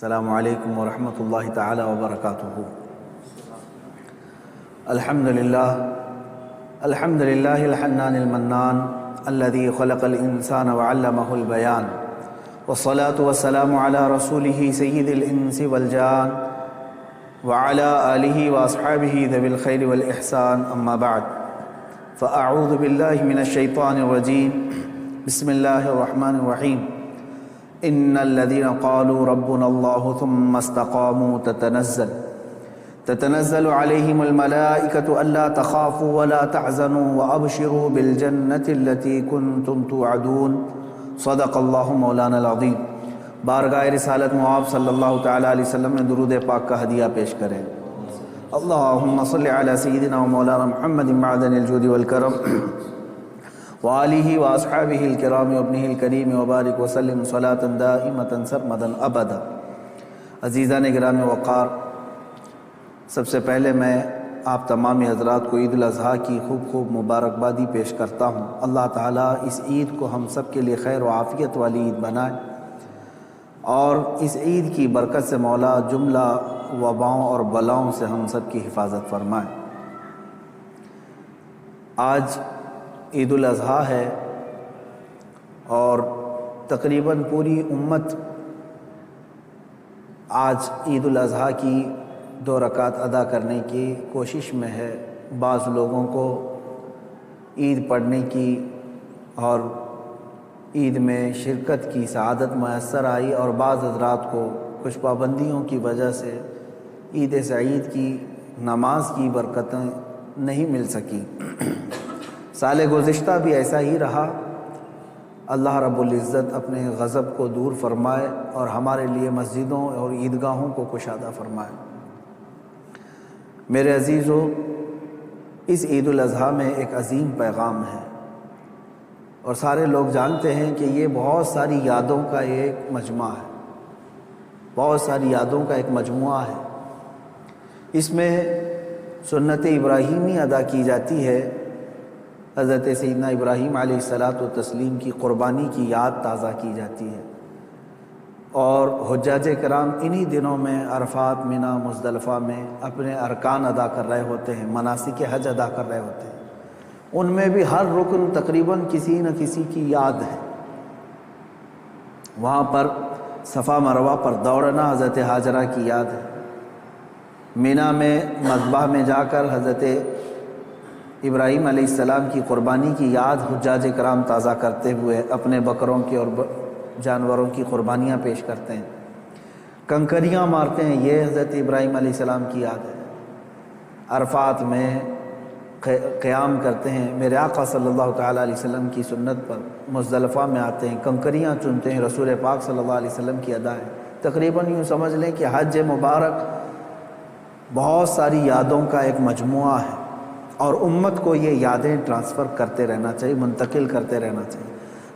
السلام علیکم ورحمۃ اللہ تعالی وبرکاتہ۔ الحمدللہ الحنان المنان الذي خلق الانسان وعلمه البیان، والصلاة والسلام علی رسولہ سید الانس والجان وعلی آلہ واصحابہ ذوی الخیر والاحسان، اما بعد فاعوذ باللہ من الشیطان الرجیم، بسم اللہ الرحمن الرحیم۔ ان الذين قالوا ربنا الله ثم استقاموا تتنزل عليهم الملائكة ألا تخافوا ولا تحزنوا وأبشروا بالجنة التي كنتم توعدون، صدق اللہ مولانا العظیم۔ بارگاہ رسالت معاب صلی اللہ تعالی علیہ وسلم میں درود پاک کا ہدیہ پیش کریں۔ اللہم صل علی سیدنا و مولانا محمد معدن الجود والکرم وآلہ واصحابہ الکرام وابنہ الکریم وبارک وسلم صلاۃ دائمۃ سرمدا ابدا۔ عزیزان گرامی وقار، سب سے پہلے میں آپ تمام حضرات کو عید الاضحیٰ کی خوب مبارکبادی پیش کرتا ہوں۔ اللہ تعالیٰ اس عید کو ہم سب کے لیے خیر و عافیت والی عید بنائے، اور اس عید کی برکت سے مولا جملہ وباؤں اور بلاؤں سے ہم سب کی حفاظت فرمائے۔ آج عید الاضحیٰ ہے اور تقریباً پوری امت آج عید الاضحیٰ کی 2 رکعت ادا کرنے کی کوشش میں ہے۔ بعض لوگوں کو عید پڑھنے کی اور عید میں شرکت کی سعادت میسر آئی، اور بعض حضرات کو کچھ پابندیوں کی وجہ سے عید سعید کی نماز کی برکتیں نہیں مل سکیں۔ سال گزشتہ بھی ایسا ہی رہا۔ اللہ رب العزت اپنے غضب کو دور فرمائے اور ہمارے لیے مسجدوں اور عیدگاہوں کو کشادہ فرمائے۔ میرے عزیزو، اس عید الاضحیٰ میں ایک عظیم پیغام ہے، اور سارے لوگ جانتے ہیں کہ یہ بہت ساری یادوں کا ایک مجموعہ ہے، بہت ساری یادوں کا ایک مجموعہ ہے۔ اس میں سنت ابراہیمی ادا کی جاتی ہے۔ حضرت سیدنا ابراہیم علیہ الصلاۃ والتسلیم کی قربانی کی یاد تازہ کی جاتی ہے، اور حجاج کرام انہی دنوں میں عرفات، منی، مزدلفہ میں اپنے ارکان ادا کر رہے ہوتے ہیں، مناسک حج ادا کر رہے ہوتے ہیں۔ ان میں بھی ہر رکن تقریباً کسی نہ کسی کی یاد ہے۔ وہاں پر صفا مروہ پر دوڑنا حضرت ہاجرہ کی یاد ہے۔ منی میں مذبح میں جا کر حضرت ابراہیم علیہ السلام کی قربانی کی یاد حجاج کرام تازہ کرتے ہوئے اپنے بکروں کی اور جانوروں کی قربانیاں پیش کرتے ہیں، کنکریاں مارتے ہیں، یہ حضرت ابراہیم علیہ السلام کی یاد ہے۔ عرفات میں قیام کرتے ہیں، میرے آقا صلی اللہ تعالیٰ علیہ وسلم کی سنت پر مزدلفہ میں آتے ہیں، کنکریاں چنتے ہیں، رسول پاک صلی اللہ علیہ وسلم کی ادا ہے۔ تقریباً یوں سمجھ لیں کہ حج مبارک بہت ساری یادوں کا ایک مجموعہ ہے، اور امت کو یہ یادیں ٹرانسفر کرتے رہنا چاہیے، منتقل کرتے رہنا چاہیے۔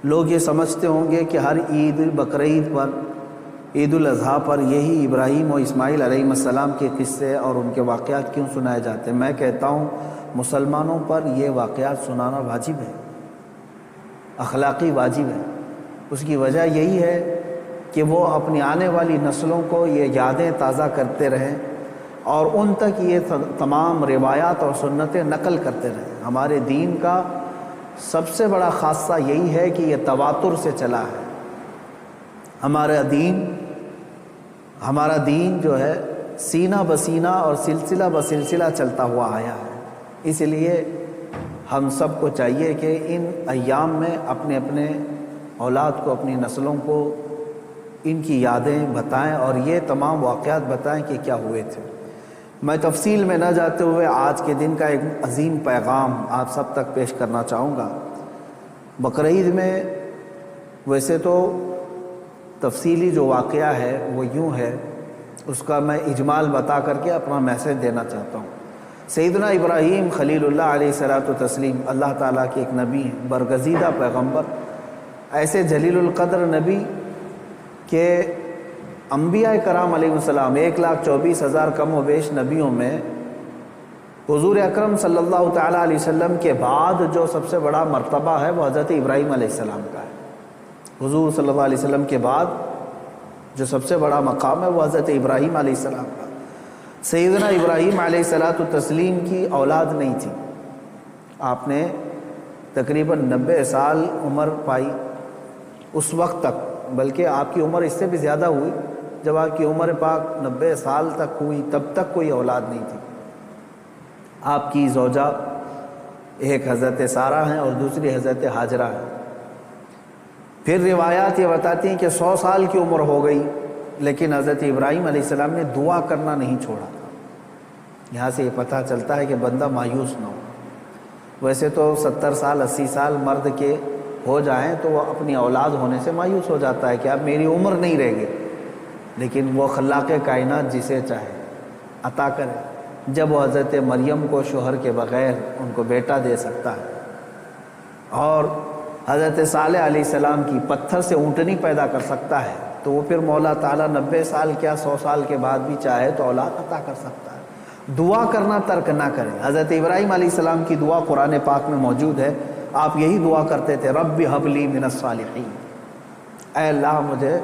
لوگ یہ سمجھتے ہوں گے کہ ہر عید، بقرعید پر، عید الاضحیٰ پر یہی ابراہیم و اسماعیل علیہ السلام کے قصے اور ان کے واقعات کیوں سنائے جاتے ہیں؟ میں کہتا ہوں مسلمانوں پر یہ واقعات سنانا واجب ہے، اخلاقی واجب ہے۔ اس کی وجہ یہی ہے کہ وہ اپنی آنے والی نسلوں کو یہ یادیں تازہ کرتے رہیں، اور ان تک یہ تمام روایات اور سنتیں نقل کرتے رہیں۔ ہمارے دین کا سب سے بڑا خاصہ یہی ہے کہ یہ تواتر سے چلا ہے۔ ہمارا دین جو ہے سینہ بسینہ اور سلسلہ بسلسلہ چلتا ہوا آیا ہے۔ اس لیے ہم سب کو چاہیے کہ ان ایام میں اپنے اپنے اولاد کو، اپنی نسلوں کو ان کی یادیں بتائیں، اور یہ تمام واقعات بتائیں کہ کیا ہوئے تھے۔ میں تفصیل میں نہ جاتے ہوئے آج کے دن کا ایک عظیم پیغام آپ سب تک پیش کرنا چاہوں گا۔ بقرعید میں ویسے تو تفصیلی جو واقعہ ہے وہ یوں ہے، اس کا میں اجمال بتا کر کے اپنا میسج دینا چاہتا ہوں۔ سیدنا ابراہیم خلیل اللہ علیہ الصلاۃ والتسلیم اللہ تعالیٰ کے ایک نبی ہیں، برگزیدہ پیغمبر، ایسے جلیل القدر نبی کہ انبیاء کرام علیہ السلام 1,24,000 کم و بیش نبیوں میں حضور اکرم صلی اللہ تعالیٰ علیہ وسلم کے بعد جو سب سے بڑا مرتبہ ہے وہ حضرت ابراہیم علیہ السلام کا ہے۔ حضور صلی اللہ علیہ وسلم کے بعد جو سب سے بڑا مقام ہے وہ حضرت ابراہیم علیہ السلام کا۔ سیدنا ابراہیم علیہ السلام کی اولاد نہیں تھی، آپ نے تقریباً 90 سال عمر پائی اس وقت تک، بلکہ آپ کی عمر اس سے بھی زیادہ ہوئی۔ جب آپ کی عمر پاک 90 سال تک ہوئی تب تک کوئی اولاد نہیں تھی۔ آپ کی زوجہ ایک حضرت سارہ ہیں اور دوسری حضرت ہاجرہ ہیں۔ پھر روایات یہ بتاتی ہیں کہ 100 سال کی عمر ہو گئی لیکن حضرت ابراہیم علیہ السلام نے دعا کرنا نہیں چھوڑا تھا۔ یہاں سے یہ پتہ چلتا ہے کہ بندہ مایوس نہ ہو۔ ویسے تو 70 سال 80 سال مرد کے ہو جائیں تو وہ اپنی اولاد ہونے سے مایوس ہو جاتا ہے کہ اب میری عمر نہیں رہ گئی، لیکن وہ خلاق کائنات جسے چاہے عطا کرے۔ جب وہ حضرت مریم کو شوہر کے بغیر ان کو بیٹا دے سکتا ہے، اور حضرت صالح علیہ السلام کی پتھر سے اونٹنی پیدا کر سکتا ہے، تو وہ پھر مولا تعالیٰ 90 سال کیا 100 سال کے بعد بھی چاہے تو اولاد عطا کر سکتا ہے۔ دعا کرنا ترک نہ کریں۔ حضرت ابراہیم علیہ السلام کی دعا قرآن پاک میں موجود ہے، آپ یہی دعا کرتے تھے، رب ہب لی من الصالحین، اے اللہ مجھے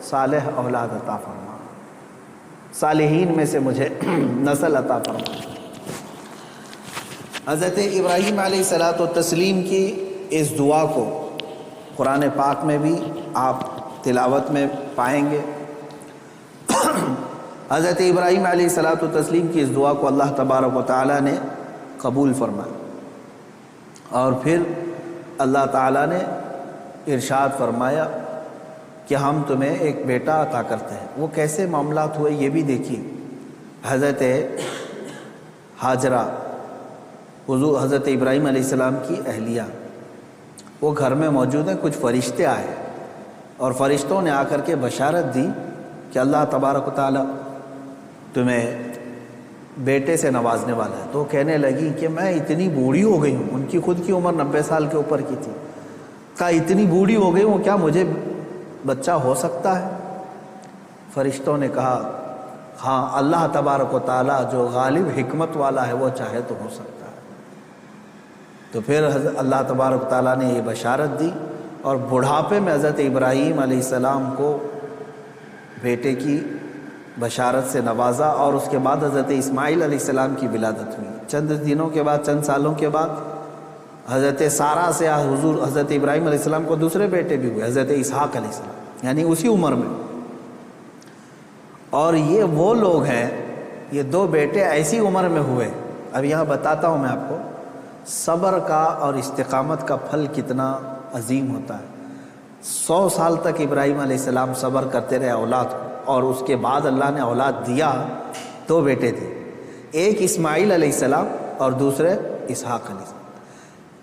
صالح اولاد عطا فرما، صالحین میں سے مجھے نسل عطا فرما۔ حضرت ابراہیم علیہ السلام کی اس دعا کو قرآن پاک میں بھی آپ تلاوت میں پائیں گے۔ حضرت ابراہیم علیہ السلام کی اس دعا کو اللہ تبارک و تعالیٰ نے قبول فرمایا، اور پھر اللہ تعالیٰ نے ارشاد فرمایا کہ ہم تمہیں ایک بیٹا عطا کرتے ہیں۔ وہ کیسے معاملات ہوئے یہ بھی دیکھیے۔ حضرت ہاجرہ حضرت ابراہیم علیہ السلام کی اہلیہ، وہ گھر میں موجود ہیں، کچھ فرشتے آئے اور فرشتوں نے آ کر کے بشارت دی کہ اللہ تبارک و تعالیٰ تمہیں بیٹے سے نوازنے والا ہے۔ تو کہنے لگی کہ میں اتنی بوڑھی ہو گئی ہوں، ان کی خود کی عمر 90 سال کے اوپر کی تھی، کہا اتنی بوڑھی ہو گئی ہوں، کیا مجھے بچہ ہو سکتا ہے؟ فرشتوں نے کہا ہاں، اللہ تبارک و تعالیٰ جو غالب حکمت والا ہے وہ چاہے تو ہو سکتا ہے۔ تو پھر اللہ تبارک و تعالیٰ نے یہ بشارت دی، اور بڑھاپے میں حضرت ابراہیم علیہ السلام کو بیٹے کی بشارت سے نوازا، اور اس کے بعد حضرت اسماعیل علیہ السلام کی ولادت ہوئی۔ چند دنوں کے بعد، چند سالوں کے بعد حضرت سارہ سے حضرت ابراہیم علیہ السلام کو دوسرے بیٹے بھی ہوئے، حضرت اسحاق علیہ السلام، یعنی اسی عمر میں۔ اور یہ وہ لوگ ہیں، یہ 2 بیٹے ایسی عمر میں ہوئے۔ اب یہاں بتاتا ہوں میں آپ کو صبر کا اور استقامت کا پھل کتنا عظیم ہوتا ہے۔ 100 سال تک ابراہیم علیہ السلام صبر کرتے رہے اولاد کو، اور اس کے بعد اللہ نے اولاد دیا۔ 2 بیٹے تھے، ایک اسماعیل علیہ السلام اور دوسرے اسحاق علیہ السلام۔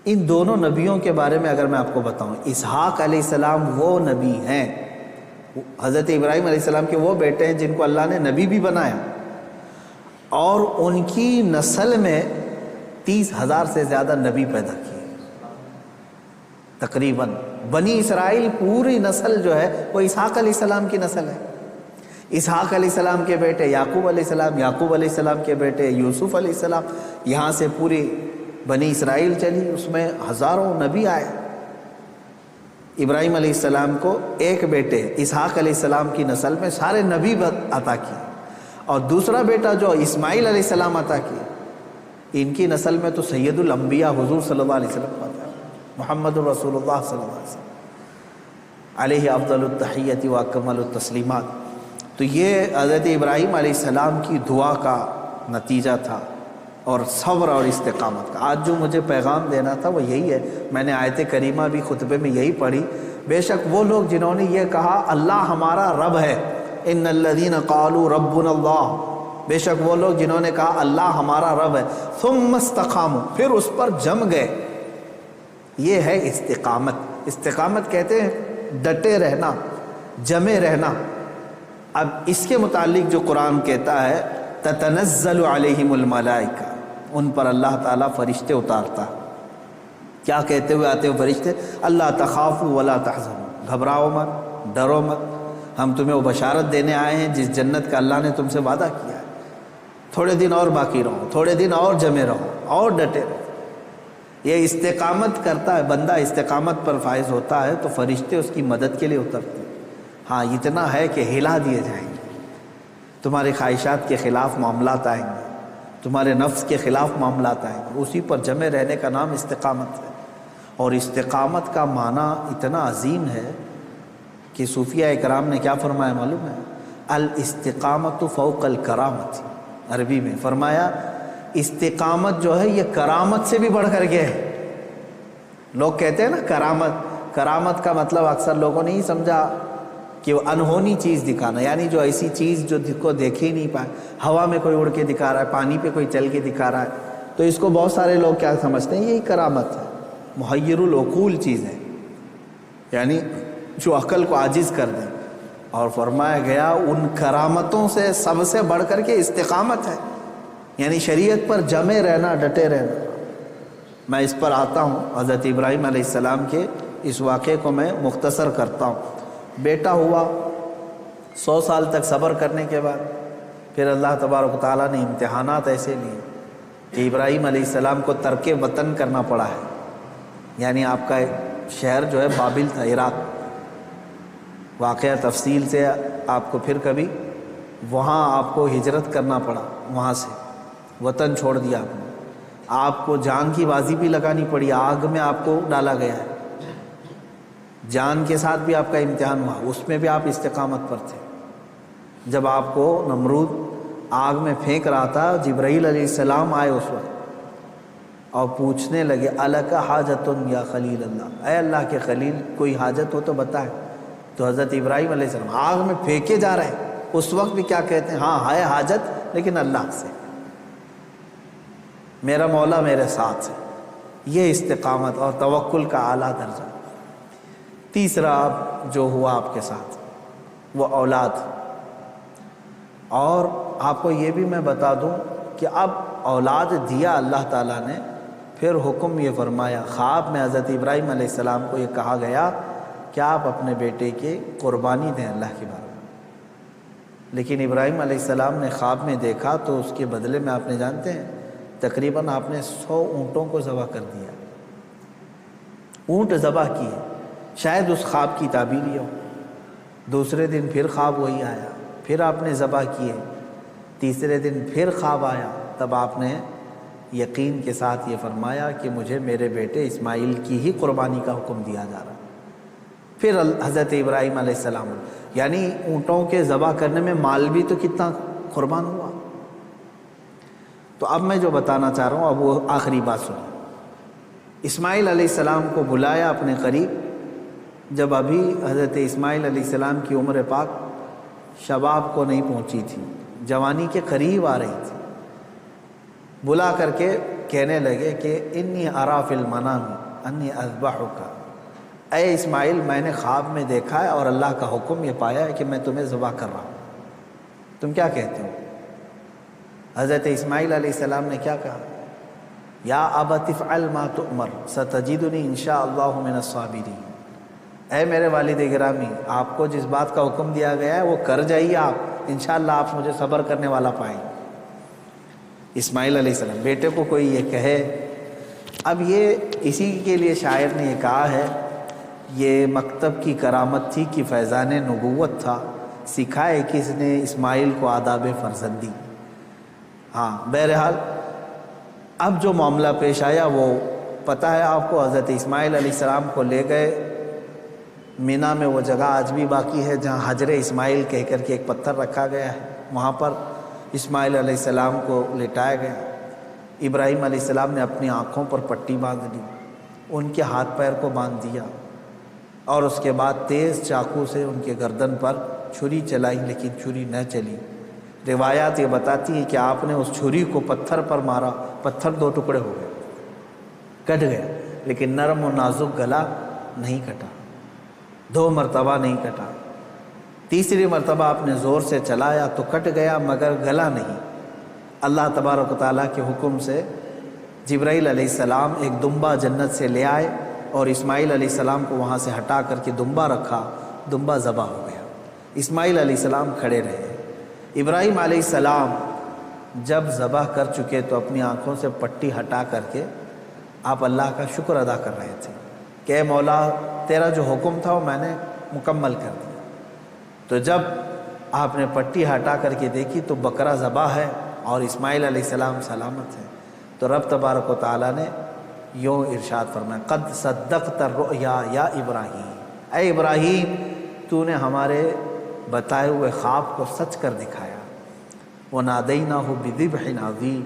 ان دونوں نبیوں کے بارے میں اگر میں آپ کو بتاؤں، اسحاق علیہ السلام وہ نبی ہیں، حضرت ابراہیم علیہ السلام کے وہ بیٹے ہیں جن کو اللہ نے نبی بھی بنایا، اور ان کی نسل میں 30,000 سے زیادہ نبی پیدا کیے تقریباً۔ بنی اسرائیل پوری نسل جو ہے وہ اسحاق علیہ السلام کی نسل ہے۔ اسحاق علیہ السلام کے بیٹے یعقوب علیہ السلام، یعقوب علیہ السلام کے بیٹے یوسف علیہ السلام، یہاں سے پوری بنی اسرائیل چلی، اس میں ہزاروں نبی آئے۔ ابراہیم علیہ السلام کو ایک بیٹے اسحاق علیہ السلام کی نسل میں سارے نبی عطا کیے، اور دوسرا بیٹا جو اسماعیل علیہ السلام عطا کیے، ان کی نسل میں تو سید الانبیاء حضور صلی اللہ علیہ وسلم عطا، محمد الرسول اللہ صلی اللہ علیہ وسلم علیہ افضل التحیت و اکمل التسلیمات۔ تو یہ حضرت ابراہیم علیہ السلام کی دعا کا نتیجہ تھا، اور صبر اور استقامت کا۔ آج جو مجھے پیغام دینا تھا وہ یہی ہے۔ میں نے آیت کریمہ بھی خطبے میں یہی پڑھی۔ بے شک وہ لوگ جنہوں نے یہ کہا اللہ ہمارا رب ہے، ان الذین قالوا ربنا اللہ، بے شک وہ لوگ جنہوں نے کہا اللہ ہمارا رب ہے، ثم استقاموا، پھر اس پر جم گئے، یہ ہے استقامت۔ استقامت کہتے ہیں ڈٹے رہنا، جمے رہنا۔ اب اس کے متعلق جو قرآن کہتا ہے تتنزل علیہم الملائکہ، ان پر اللہ تعالیٰ فرشتے اتارتا۔ کیا کہتے ہوئے آتے ہوئے فرشتے؟ اللہ تخافوا ولا تحزنوا، گھبراؤ مت، ڈرو مت، ہم تمہیں وہ بشارت دینے آئے ہیں جس جنت کا اللہ نے تم سے وعدہ کیا ہے۔ تھوڑے دن اور باقی رہو، تھوڑے دن اور جمے رہو، اور ڈٹے رہو۔ یہ استقامت کرتا ہے بندہ، استقامت پر فائز ہوتا ہے تو فرشتے اس کی مدد کے لیے اترتے ہیں۔ ہاں اتنا ہے کہ ہلا دیے جائیں گے، تمہاری خواہشات کے خلاف معاملات آئیں گے، تمہارے نفس کے خلاف معاملات آئیں گے، اسی پر جمے رہنے کا نام استقامت ہے۔ اور استقامت کا معنی اتنا عظیم ہے کہ صوفیہ اکرام نے کیا فرمایا معلوم ہے؟ الاستقامت فوق الکرامت، عربی میں فرمایا استقامت جو ہے یہ کرامت سے بھی بڑھ کر کے ہے۔ لوگ کہتے ہیں نا کرامت، کرامت کا مطلب اکثر لوگوں نے ہی سمجھا کہ وہ انہونی چیز دکھانا، یعنی جو ایسی چیز جو کو دیکھ ہی نہیں پائے، ہوا میں کوئی اڑ کے دکھا رہا ہے، پانی پہ کوئی چل کے دکھا رہا ہے، تو اس کو بہت سارے لوگ کیا سمجھتے ہیں؟ یہی کرامت ہے، محیر العقول چیز ہے، یعنی جو عقل کو عاجز کر دیں۔ اور فرمایا گیا ان کرامتوں سے سب سے بڑھ کر کے استقامت ہے، یعنی شریعت پر جمے رہنا، ڈٹے رہنا۔ میں اس پر آتا ہوں، حضرت ابراہیم علیہ السلام کے اس واقعے کو میں مختصر کرتا ہوں۔ بیٹا ہوا، 100 سال تک صبر کرنے کے بعد پھر اللہ تبارک و تعالیٰ نے امتحانات ایسے لیے کہ ابراہیم علیہ السلام کو ترک وطن کرنا پڑا ہے، یعنی آپ کا شہر جو ہے بابل تھا، عراق۔ واقعہ تفصیل سے آپ کو پھر کبھی، وہاں آپ کو ہجرت کرنا پڑا، وہاں سے وطن چھوڑ دیا آپ نے، آپ کو جان کی بازی بھی لگانی پڑی، آگ میں آپ کو ڈالا گیا ہے، جان کے ساتھ بھی آپ کا امتحان ہوا، اس میں بھی آپ استقامت پر تھے۔ جب آپ کو نمرود آگ میں پھینک رہا تھا، جبرائیل علیہ السلام آئے اس وقت اور پوچھنے لگے الک حاجت یا خلیل اللہ، اے اللہ کے خلیل کوئی حاجت ہو تو بتائے۔ تو حضرت ابراہیم علیہ السلام آگ میں پھینکے جا رہے ہیں، اس وقت بھی کیا کہتے ہیں؟ ہاں ہے حاجت لیکن اللہ سے، میرا مولا میرے ساتھ ہے۔ یہ استقامت اور توکل کا اعلیٰ درجہ۔ تیسرا جو ہوا آپ کے ساتھ وہ اولاد، اور آپ کو یہ بھی میں بتا دوں کہ اب اولاد دیا اللہ تعالیٰ نے، پھر حکم یہ فرمایا، خواب میں حضرت ابراہیم علیہ السلام کو یہ کہا گیا کہ آپ اپنے بیٹے کی قربانی دیں اللہ کے بارے میں۔ لیکن ابراہیم علیہ السلام نے خواب میں دیکھا تو اس کے بدلے میں آپ نے جانتے ہیں تقریباً آپ نے 100 اونٹوں کو ذبح کر دیا، اونٹ ذبح کیے۔ شاید اس خواب کی تعبیر یہ ہو۔ دوسرے دن پھر خواب وہی آیا، پھر آپ نے ذبح کیے۔ تیسرے دن پھر خواب آیا، تب آپ نے یقین کے ساتھ یہ فرمایا کہ مجھے میرے بیٹے اسماعیل کی ہی قربانی کا حکم دیا جا رہا۔ پھر حضرت ابراہیم علیہ السلام، یعنی اونٹوں کے ذبح کرنے میں مال بھی تو کتنا قربان ہوا۔ تو اب میں جو بتانا چاہ رہا ہوں اب وہ آخری بات سنیں۔ اسماعیل علیہ السلام کو بلایا اپنے قریب، جب ابھی حضرت اسماعیل علیہ السلام کی عمر پاک شباب کو نہیں پہنچی تھی، جوانی کے قریب آ رہی تھی، بلا کر کے کہنے لگے کہ انی ارا فی المنام انی اذبحک، اے اسماعیل میں نے خواب میں دیکھا ہے اور اللہ کا حکم یہ پایا ہے کہ میں تمہیں ذبح کر رہا ہوں، تم کیا کہتے ہو؟ حضرت اسماعیل علیہ السلام نے کیا کہا؟ یا ابت افعل ما تؤمر ستجدنی انشاءاللہ من الصابرین، اے میرے والد گرامی آپ کو جس بات کا حکم دیا گیا ہے وہ کر جائیے، آپ انشاءاللہ آپ مجھے صبر کرنے والا پائیں۔ اسماعیل علیہ السلام بیٹے کو کوئی یہ کہے، اب یہ اسی کے لیے شاعر نے یہ کہا ہے، یہ مکتب کی کرامت تھی کہ فیضان نبوت تھا، سکھائے کس نے اسماعیل کو آداب فرزندی۔ ہاں بہرحال اب جو معاملہ پیش آیا وہ پتہ ہے آپ کو، حضرت اسماعیل علیہ السلام کو لے گئے مینا میں، وہ جگہ آج بھی باقی ہے جہاں حجر اسماعیل کہہ کر کے ایک پتھر رکھا گیا ہے، وہاں پر اسماعیل علیہ السلام کو لٹایا گیا۔ ابراہیم علیہ السلام نے اپنی آنکھوں پر پٹی باندھ لی، ان کے ہاتھ پیر کو باندھ دیا، اور اس کے بعد تیز چاقو سے ان کے گردن پر چھری چلائی، لیکن چھری نہ چلی۔ روایات یہ بتاتی ہیں کہ آپ نے اس چھری کو پتھر پر مارا، پتھر 2 ٹکڑے ہو گئے، کٹ گیا، لیکن نرم و نازک گلا نہیں کٹا، 2 مرتبہ نہیں کٹا۔ تیسری مرتبہ آپ نے زور سے چلایا تو کٹ گیا مگر گلا نہیں۔ اللہ تبارک و تعالیٰ کے حکم سے جبرائیل علیہ السلام ایک دمبا جنت سے لے آئے اور اسماعیل علیہ السلام کو وہاں سے ہٹا کر کے دمبا رکھا، دمبا ذبح ہو گیا۔ اسماعیل علیہ السلام کھڑے رہے۔ ابراہیم علیہ السلام جب ذبح کر چکے تو اپنی آنکھوں سے پٹی ہٹا کر کے آپ اللہ کا شکر ادا کر رہے تھے کہ اے مولا تیرا جو حکم تھا وہ میں نے مکمل کر دیا۔ تو جب آپ نے پٹی ہٹا کر کے دیکھی تو بکرا ذبح ہے اور اسماعیل علیہ السلام سلامت ہیں، تو رب تبارک و تعالیٰ نے یوں ارشاد فرمایا قد صدقت الرؤیا یا ابراہیم، اے ابراہیم تو نے ہمارے بتائے ہوئے خواب کو سچ کر دکھایا۔ وَنَادَيْنَاهُ بِذِبْحٍ عَظِيمٍ،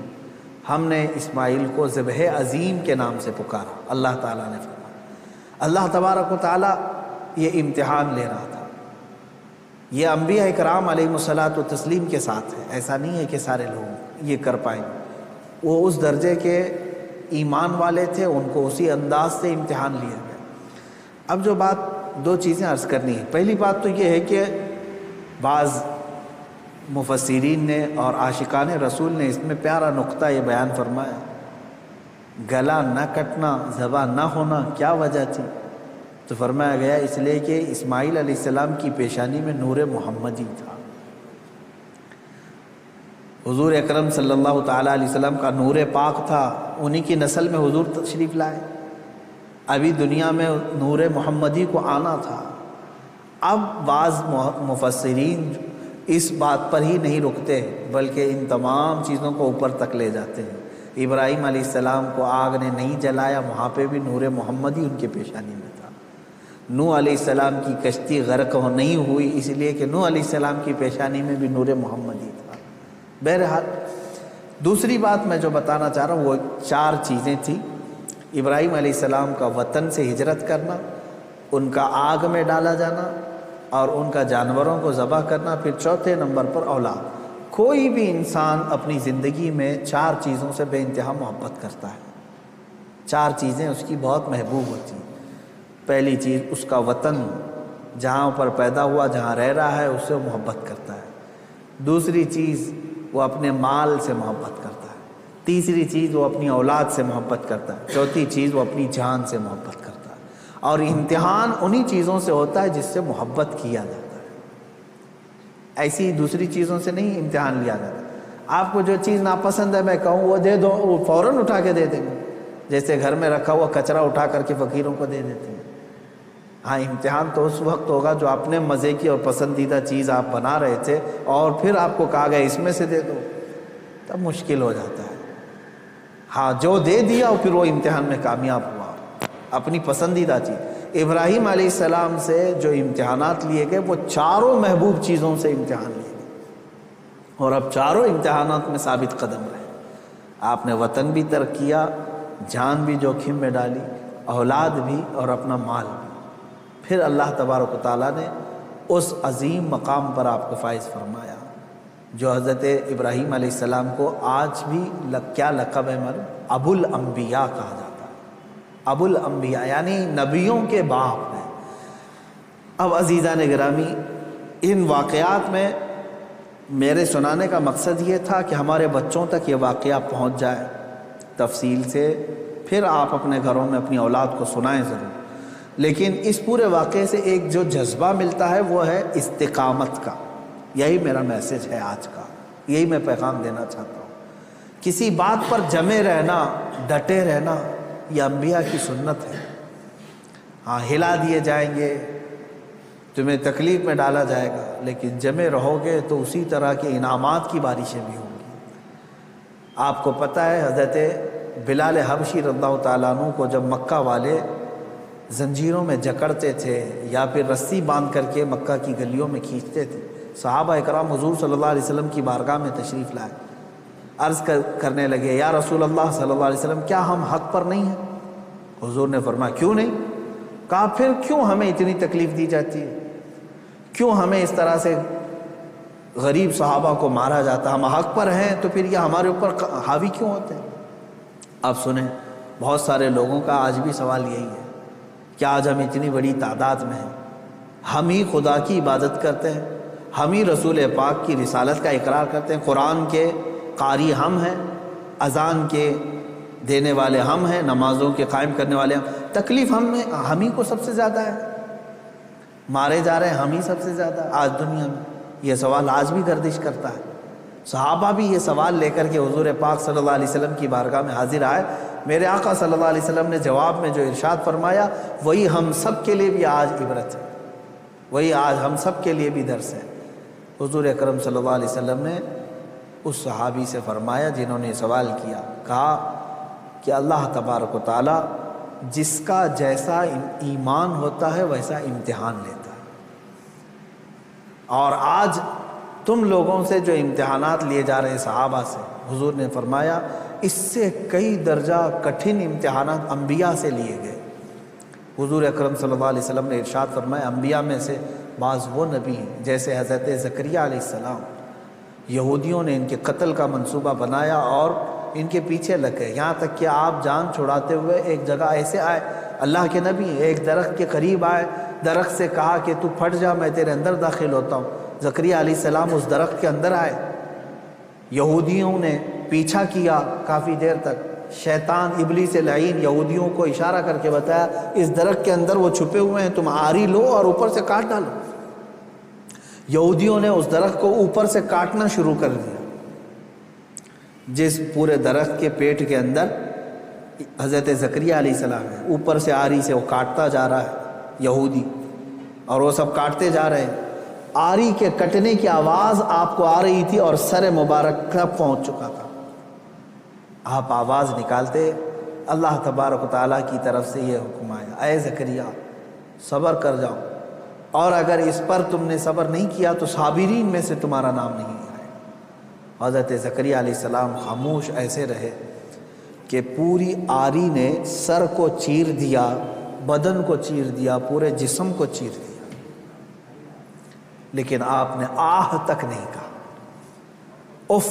ہم نے اسماعیل کو ذبح عظیم کے نام سے پکارا۔ اللہ تعالیٰ نے فرمایا، اللہ تبارک و تعالیٰ یہ امتحان لے رہا تھا۔ یہ انبیاء اکرام علیہم الصلاۃ والتسلیم کے ساتھ ہے، ایسا نہیں ہے کہ سارے لوگ یہ کر پائیں، وہ اس درجے کے ایمان والے تھے، ان کو اسی انداز سے امتحان لیا گیا۔ اب جو بات دو چیزیں عرض کرنی ہے، پہلی بات تو یہ ہے کہ بعض مفسرین نے اور عاشقان رسول نے اس میں پیارا نقطہ یہ بیان فرمایا، گلا نہ کٹنا، ذبح نہ ہونا کیا وجہ تھی؟ تو فرمایا گیا اس لیے کہ اسماعیل علیہ السلام کی پیشانی میں نور محمدی تھا۔ حضور اکرم صلی اللہ تعالیٰ علیہ وسلم کا نور پاک تھا، انہی کی نسل میں حضور تشریف لائے، ابھی دنیا میں نور محمدی کو آنا تھا۔ اب بعض مفسرین اس بات پر ہی نہیں رکتے بلکہ ان تمام چیزوں کو اوپر تک لے جاتے ہیں۔ ابراہیم علیہ السلام کو آگ نے نہیں جلایا، وہاں پہ بھی نور محمدی ان کے پیشانی میں تھا۔ نوح علیہ السلام کی کشتی غرق نہیں ہوئی اس لیے کہ نوح علیہ السلام کی پیشانی میں بھی نور محمدی تھا۔ بہرحال دوسری بات میں جو بتانا چاہ رہا ہوں وہ 4 چیزیں تھیں۔ ابراہیم علیہ السلام کا وطن سے ہجرت کرنا، ان کا آگ میں ڈالا جانا اور ان کا جانوروں کو ذبح کرنا، پھر چوتھے نمبر پر اولاد۔ کوئی بھی انسان اپنی زندگی میں 4 چیزوں سے بے انتہا محبت کرتا ہے، 4 چیزیں اس کی بہت محبوب ہوتی ہیں۔ پہلی چیز اس کا وطن، جہاں پر پیدا ہوا، جہاں رہ رہا ہے، اس سے وہ محبت کرتا ہے۔ دوسری چیز وہ اپنے مال سے محبت کرتا ہے۔ تیسری چیز وہ اپنی اولاد سے محبت کرتا ہے۔ چوتھی چیز وہ اپنی جان سے محبت کرتا ہے۔ اور امتحان انہی چیزوں سے ہوتا ہے جس سے محبت کیا جاتا ہے، ایسی دوسری چیزوں سے نہیں امتحان لیا جاتا۔ آپ کو جو چیز ناپسند ہے میں کہوں وہ دے دو، وہ فوراً اٹھا کے دے دیں گے، جیسے گھر میں رکھا ہوا کچرا اٹھا کر کے فقیروں کو دے دیتے ہیں۔ ہاں امتحان تو اس وقت ہوگا جو اپنے مزے کی اور پسندیدہ چیز آپ بنا رہے تھے اور پھر آپ کو کہا گیا اس میں سے دے دو، تب مشکل ہو جاتا ہے۔ ہاں جو دے دیا اور پھر وہ امتحان میں کامیاب ہوا اپنی پسندیدہ چیز۔ ابراہیم علیہ السلام سے جو امتحانات لیے گئے وہ 4 محبوب چیزوں سے امتحان لیے گئے، اور اب 4 امتحانات میں ثابت قدم رہے۔ آپ نے وطن بھی ترک کیا، جان بھی جوخم میں ڈالی، اولاد بھی اور اپنا مال بھی۔ پھر اللہ تبارک و تعالیٰ نے اس عظیم مقام پر آپ کو فائز فرمایا جو حضرت ابراہیم علیہ السلام کو آج بھی کیا لقب ہے معلوم؟ ابو الانبیاء کہا جاتا ہے۔ ابو الانبیاء یعنی نبیوں کے باپ ہیں۔ اب عزیزان گرامی، ان واقعات میں میرے سنانے کا مقصد یہ تھا کہ ہمارے بچوں تک یہ واقعہ پہنچ جائے تفصیل سے، پھر آپ اپنے گھروں میں اپنی اولاد کو سنائیں ضرور۔ لیکن اس پورے واقعے سے ایک جو جذبہ ملتا ہے وہ ہے استقامت کا۔ یہی میرا میسج ہے آج کا، یہی میں پیغام دینا چاہتا ہوں۔ کسی بات پر جمے رہنا، ڈٹے رہنا، یہ انبیاء کی سنت ہے۔ ہاں ہلا دیے جائیں گے، تمہیں تکلیف میں ڈالا جائے گا، لیکن جمے رہو گے تو اسی طرح کے انعامات کی بارشیں بھی ہوں گی۔ آپ کو پتہ ہے حضرت بلال حبشی رضی اللہ تعالیٰ عنہ کو جب مکہ والے زنجیروں میں جکڑتے تھے یا پھر رسی باندھ کر کے مکہ کی گلیوں میں کھینچتے تھے، صحابہ اکرام حضور صلی اللہ علیہ وسلم کی بارگاہ میں تشریف لائے، عرض کرنے لگے یا رسول اللہ صلی اللہ علیہ وسلم کیا ہم حق پر نہیں ہیں؟ حضور نے فرمایا کیوں نہیں؟ کہا پھر کیوں ہمیں اتنی تکلیف دی جاتی ہے، کیوں ہمیں اس طرح سے غریب صحابہ کو مارا جاتا؟ ہم حق پر ہیں تو پھر یہ ہمارے اوپر حاوی کیوں ہوتے ہیں؟ اب سنیں، بہت سارے لوگوں کا آج بھی سوال یہی ہے کہ آج ہم اتنی بڑی تعداد میں ہیں، ہم ہی خدا کی عبادت کرتے ہیں، ہم ہی رسول پاک کی رسالت کا اقرار کرتے ہیں، قرآن کے قاری ہم ہیں، اذان کے دینے والے ہم ہیں، نمازوں کے قائم کرنے والے ہم، تکلیف ہم ہی کو سب سے زیادہ ہے، مارے جا رہے ہیں ہم ہی سب سے زیادہ آج دنیا میں۔ یہ سوال آج بھی گردش کرتا ہے۔ صحابہ بھی یہ سوال لے کر کے حضور پاک صلی اللہ علیہ وسلم کی بارگاہ میں حاضر آئے۔ میرے آقا صلی اللہ علیہ وسلم نے جواب میں جو ارشاد فرمایا وہی ہم سب کے لیے بھی آج عبرت ہے۔ وہی آج ہم سب کے لیے بھی درس ہے۔ حضور اکرم صلی اللہ علیہ وسلم نے اس صحابی سے فرمایا جنہوں نے سوال کیا، کہا کہ اللہ تبارک و تعالی جس کا جیسا ایمان ہوتا ہے ویسا امتحان لیتا ہے، اور آج تم لوگوں سے جو امتحانات لیے جا رہے ہیں صحابہ سے، حضور نے فرمایا اس سے کئی درجہ کٹھن امتحانات انبیاء سے لیے گئے۔ حضور اکرم صلی اللہ علیہ وسلم نے ارشاد فرمایا انبیاء میں سے بعض وہ نبی ہیں جیسے حضرت زکریا علیہ السلام، یہودیوں نے ان کے قتل کا منصوبہ بنایا اور ان کے پیچھے لگ گئے، یہاں تک کہ آپ جان چھڑاتے ہوئے ایک جگہ ایسے آئے، اللہ کے نبی ایک درخت کے قریب آئے، درخت سے کہا کہ تو پھٹ جا میں تیرے اندر داخل ہوتا ہوں۔ زکریا علیہ السلام اس درخت کے اندر آئے، یہودیوں نے پیچھا کیا کافی دیر تک، شیطان ابلیس لعین یہودیوں کو اشارہ کر کے بتایا اس درخت کے اندر وہ چھپے ہوئے ہیں، تم آری لو اور اوپر سے کاٹ ڈالو۔ یہودیوں نے اس درخت کو اوپر سے کاٹنا شروع کر دیا، جس پورے درخت کے پیٹ کے اندر حضرت زکریا علیہ السلام ہے، اوپر سے آری سے وہ کاٹتا جا رہا ہے یہودی، اور وہ سب کاٹتے جا رہے ہیں۔ آری کے کٹنے کی آواز آپ کو آ رہی تھی اور سر مبارک تک پہنچ چکا تھا۔ آپ آواز نکالتے، اللہ تبارک و تعالیٰ کی طرف سے یہ حکم آیا، اے زکریا صبر کر جاؤ، اور اگر اس پر تم نے صبر نہیں کیا تو صابرین میں سے تمہارا نام نہیں آئے۔ حضرت زکریا علیہ السلام خاموش ایسے رہے کہ پوری آری نے سر کو چیر دیا، بدن کو چیر دیا، پورے جسم کو چیر دیا، لیکن آپ نے آہ تک نہیں کہا، اف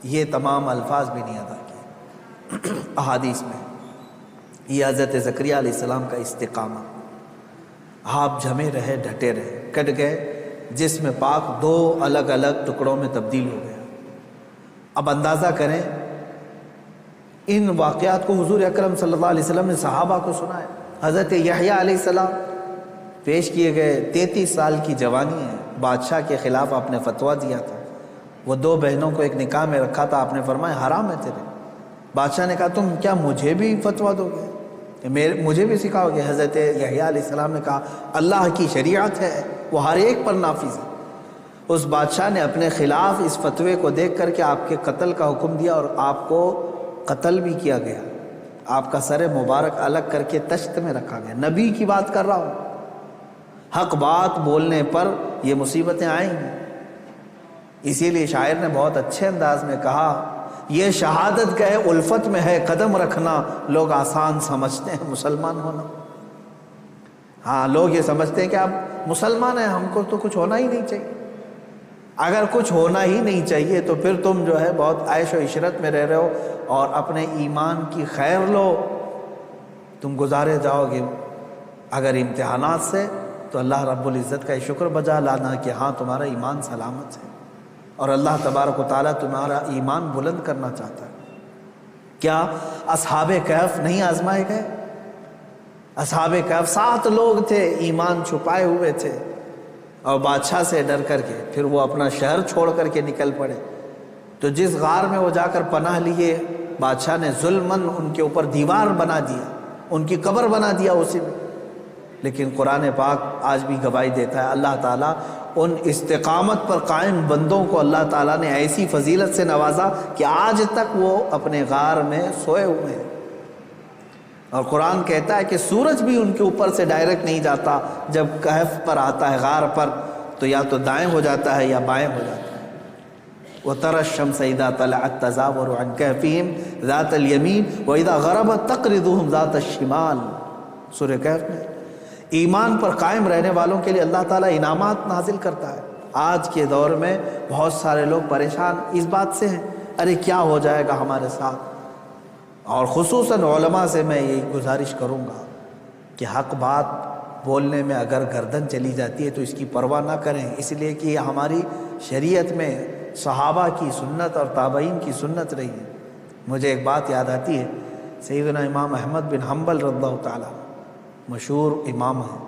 یہ تمام الفاظ بھی نہیں ادا کیے۔ احادیث میں یہ حضرت زکریا علیہ السلام کا استقامہ، آپ جمے رہے، ڈٹے رہے، کٹ گئے، جسم پاک دو الگ الگ ٹکڑوں میں تبدیل ہو گیا۔ اب اندازہ کریں ان واقعات کو حضور اکرم صلی اللہ علیہ وسلم نے صحابہ کو سنایا۔ حضرت یحییٰ علیہ السلام پیش کیے گئے، 33 سال کی جوانی ہے، بادشاہ کے خلاف آپ نے فتویٰ دیا تھا، وہ دو بہنوں کو ایک نکاح میں رکھا تھا، آپ نے فرمایا حرام ہے تیرے۔ بادشاہ نے کہا تم کیا مجھے بھی فتویٰ دو گے، مجھے بھی سکھاؤ گے؟ حضرت یحییٰ علیہ السلام نے کہا اللہ کی شریعت ہے، وہ ہر ایک پر نافذ ہے۔ اس بادشاہ نے اپنے خلاف اس فتوے کو دیکھ کر کے آپ کے قتل کا حکم دیا، اور آپ کو قتل بھی کیا گیا، آپ کا سر مبارک الگ کر کے تشت میں رکھا گیا۔ نبی کی بات کر رہا ہوں، حق بات بولنے پر یہ مصیبتیں آئیں گی۔ اسی لیے شاعر نے بہت اچھے انداز میں کہا یہ شہادت گئے الفت میں ہے قدم رکھنا، لوگ آسان سمجھتے ہیں مسلمان ہونا۔ ہاں لوگ یہ سمجھتے ہیں کہ آپ مسلمان ہیں، ہم کو تو کچھ ہونا ہی نہیں چاہیے۔ اگر کچھ ہونا ہی نہیں چاہیے تو پھر تم جو ہے بہت عیش و عشرت میں رہ رہے ہو، اور اپنے ایمان کی خیر لو، تم گزارے جاؤ گے۔ اگر امتحانات سے تو اللہ رب العزت کا شکر بجا لانا کہ ہاں تمہارا ایمان سلامت ہے، اور اللہ تبارک و تعالیٰ تمہارا ایمان بلند کرنا چاہتا ہے۔ کیا اصحاب کہف نہیں آزمائے گئے؟ اصحاب کہف 7 لوگ تھے، ایمان چھپائے ہوئے تھے، اور بادشاہ سے ڈر کر کے پھر وہ اپنا شہر چھوڑ کر کے نکل پڑے۔ تو جس غار میں وہ جا کر پناہ لیے، بادشاہ نے ظلماً ان کے اوپر دیوار بنا دیا، ان کی قبر بنا دیا اسی میں۔ لیکن قرآن پاک آج بھی گواہی دیتا ہے، اللہ تعالیٰ ان استقامت پر قائم بندوں کو اللہ تعالیٰ نے ایسی فضیلت سے نوازا کہ آج تک وہ اپنے غار میں سوئے ہوئے ہیں۔ اور قرآن کہتا ہے کہ سورج بھی ان کے اوپر سے ڈائریکٹ نہیں جاتا، جب کہف پر آتا ہے غار پر تو یا تو دائیں ہو جاتا ہے یا بائیں ہو جاتا ہے۔ وَتَرَى الشَّمْسَ إِذَا طَلَعَتْ تَزَاوَرُ عَنْ كَهْفِهِمْ ذَاتَ الْيَمِينِ وَإِذَا غَرَبَتْ تَقْرِضُهُمْ ذَاتَ الشِّمَالِ۔ سورہ کہف میں ایمان پر قائم رہنے والوں کے لیے اللہ تعالیٰ انعامات نازل کرتا ہے۔ آج کے دور میں بہت سارے لوگ پریشان اس بات سے ہیں، ارے کیا ہو جائے گا ہمارے ساتھ۔ اور خصوصاً علماء سے میں یہ گزارش کروں گا کہ حق بات بولنے میں اگر گردن چلی جاتی ہے تو اس کی پرواہ نہ کریں، اس لیے کہ یہ ہماری شریعت میں صحابہ کی سنت اور تابعین کی سنت رہی ہے۔ مجھے ایک بات یاد آتی ہے، سیدنا امام احمد بن حنبل رضی اللہ تعالیٰ مشہور امام ہیں،